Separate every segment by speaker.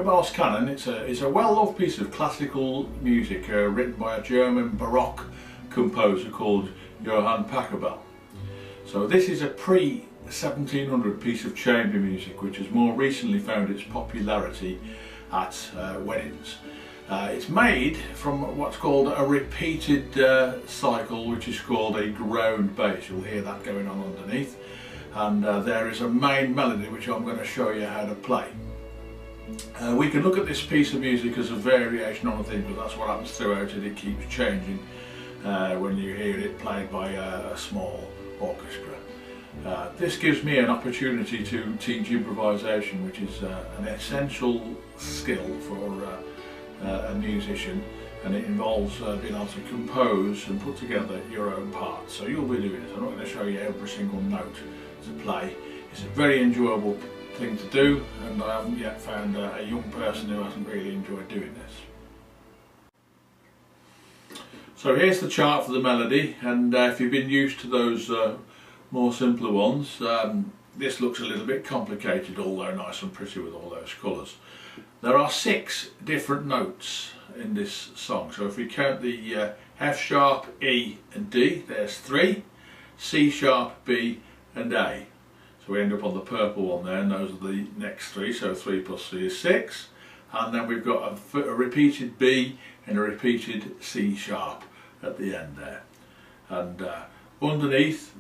Speaker 1: Pachelbel's Canon. It's a well-loved piece of classical music written by a German Baroque composer called Johann Pachelbel. So this is a pre-1700 piece of chamber music which has more recently found its popularity at weddings. It's made from what's called a repeated cycle, which is called a ground bass. You'll hear that going on underneath. And there is a main melody which I'm going to show you how to play. We can look at this piece of music as a variation on a theme, but that's what happens throughout it. It keeps changing when you hear it played by a small orchestra. This gives me an opportunity to teach improvisation, which is an essential skill for a musician, and it involves being able to compose and put together your own parts. So you'll be doing it. I'm not going to show you every single note to play. It's a very enjoyable thing to do, and I haven't yet found a young person who hasn't really enjoyed doing this. So here's the chart for the melody, and if you've been used to those more simpler ones, this looks a little bit complicated, although nice and pretty with all those colours. There are 6 different notes in this song, so if we count the F sharp, E and D, there's 3, C sharp, B and A. So we end up on the purple one there, and those are the next 3, so 3 plus 3 is 6. And then we've got a repeated B and a repeated C sharp at the end there. And underneath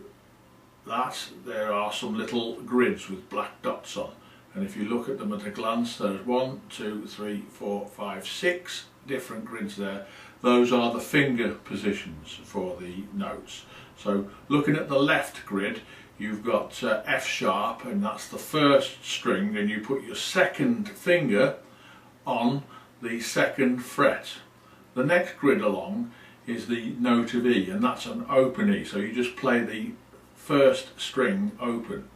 Speaker 1: that there are some little grids with black dots on. And if you look at them at a glance, there's 1, 2, 3, 4, 5, 6 different grids there. Those are the finger positions for the notes. So looking at the left grid, you've got F sharp, and that's the first string, and you put your second finger on the second fret. The next grid along is the note of E, and that's an open E, so you just play the first string open.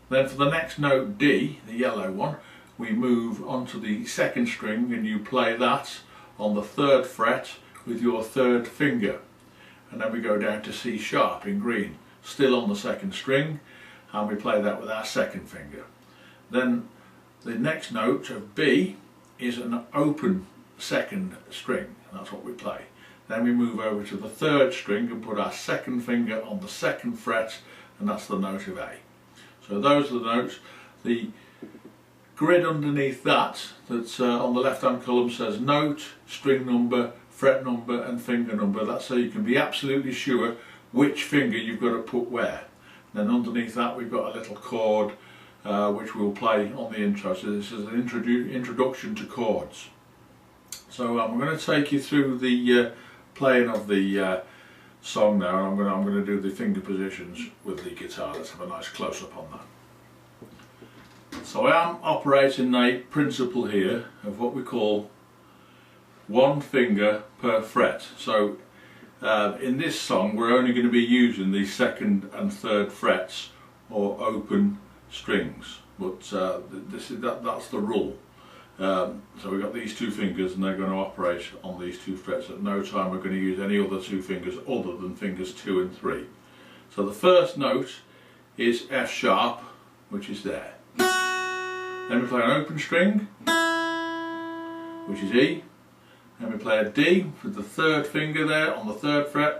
Speaker 1: Then for the next note D, the yellow one, we move onto the second string, and you play that on the 3rd fret with your 3rd finger. And then we go down to C sharp in green, still on the 2nd string, and we play that with our 2nd finger. Then the next note of B is an open 2nd string, and that's what we play. Then we move over to the 3rd string and put our 2nd finger on the 2nd fret, and that's the note of A. So those are the notes. The grid underneath that's on the left hand column says note, string number, fret number and finger number. That's so you can be absolutely sure which finger you've got to put where. Then underneath that we've got a little chord which we'll play on the intro. So this is an introduction to chords. So I'm going to take you through the playing of the song now, and I'm going to do the finger positions with the guitar. Let's have a nice close-up on that. So I am operating a principle here of what we call 1 finger per fret. So in this song we're only going to be using the 2nd and 3rd frets or open strings, but that's the rule. So we've got these 2 fingers, and they're going to operate on these 2 frets. At no time we're going to use any other 2 fingers other than fingers 2 and 3. So the first note is F sharp, which is there. Then we play an open string, which is E. Then we play a D with the 3rd finger there on the 3rd fret.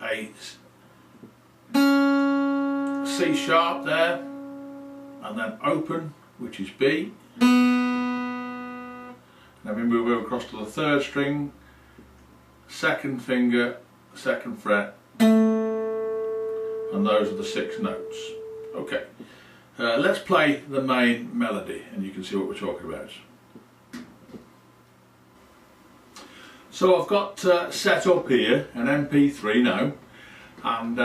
Speaker 1: A C sharp there, and then open, which is B. Then we move over across to the 3rd string, 2nd finger, 2nd fret, and those are the 6 notes. Okay, let's play the main melody and you can see what we're talking about. So I've got set up here an MP3 now, and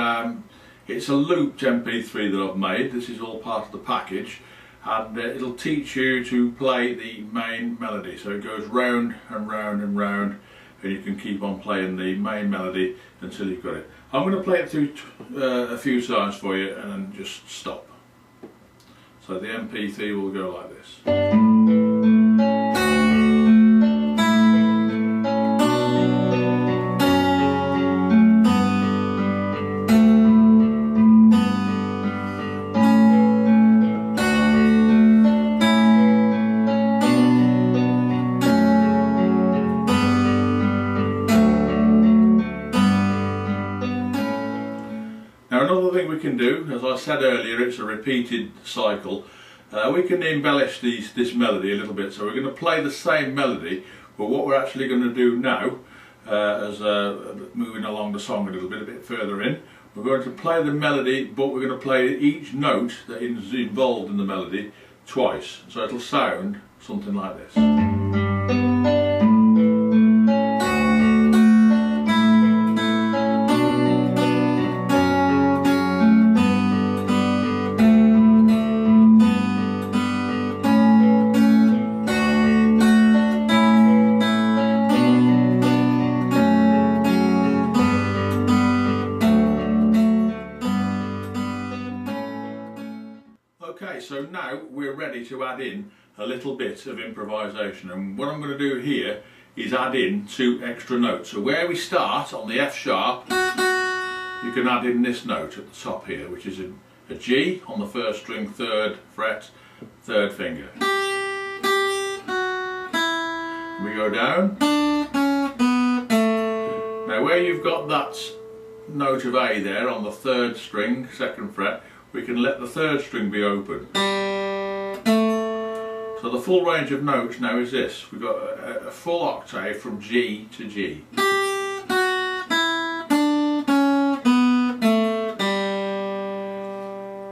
Speaker 1: it's a looped MP3 that I've made. This is all part of the package, and it'll teach you to play the main melody. So it goes round and round and round, and you can keep on playing the main melody until you've got it. I'm going to play it through a few times for you and then just stop. So the MP3 will go like this. do, as I said earlier, it's a repeated cycle. We can embellish this melody a little bit, so we're going to play the same melody, but what we're actually going to do now, as moving along the song a bit further in, we're going to play the melody, but we're going to play each note that is involved in the melody twice, so it'll sound something like this. Okay, so now we're ready to add in a little bit of improvisation, and what I'm going to do here is add in 2 extra notes. So where we start on the F sharp, you can add in this note at the top here, which is a G on the 1st string, 3rd fret, 3rd finger. We go down. Now where you've got that note of A there on the 3rd string, 2nd fret, we can let the 3rd string be open. So the full range of notes now is this. We've got a full octave from G to G.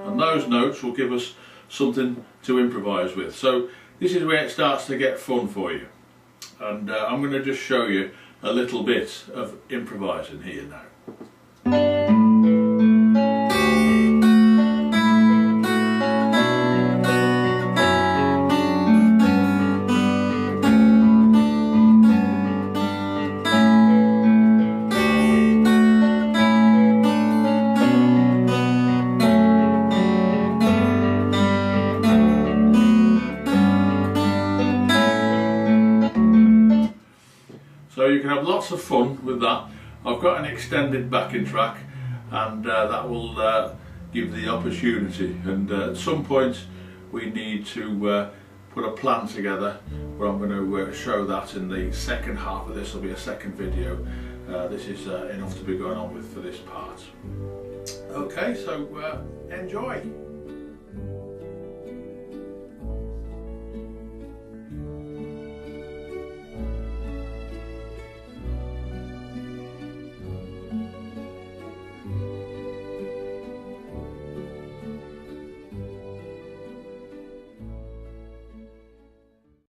Speaker 1: And those notes will give us something to improvise with. So this is where it starts to get fun for you. And I'm going to just show you a little bit of improvising here now. So you can have lots of fun with that. I've got an extended backing track, and that will give the opportunity, and at some point we need to put a plan together where I'm going to show that in the second half of this. Will be a second video. This is enough to be going on with for this part. Okay, so enjoy.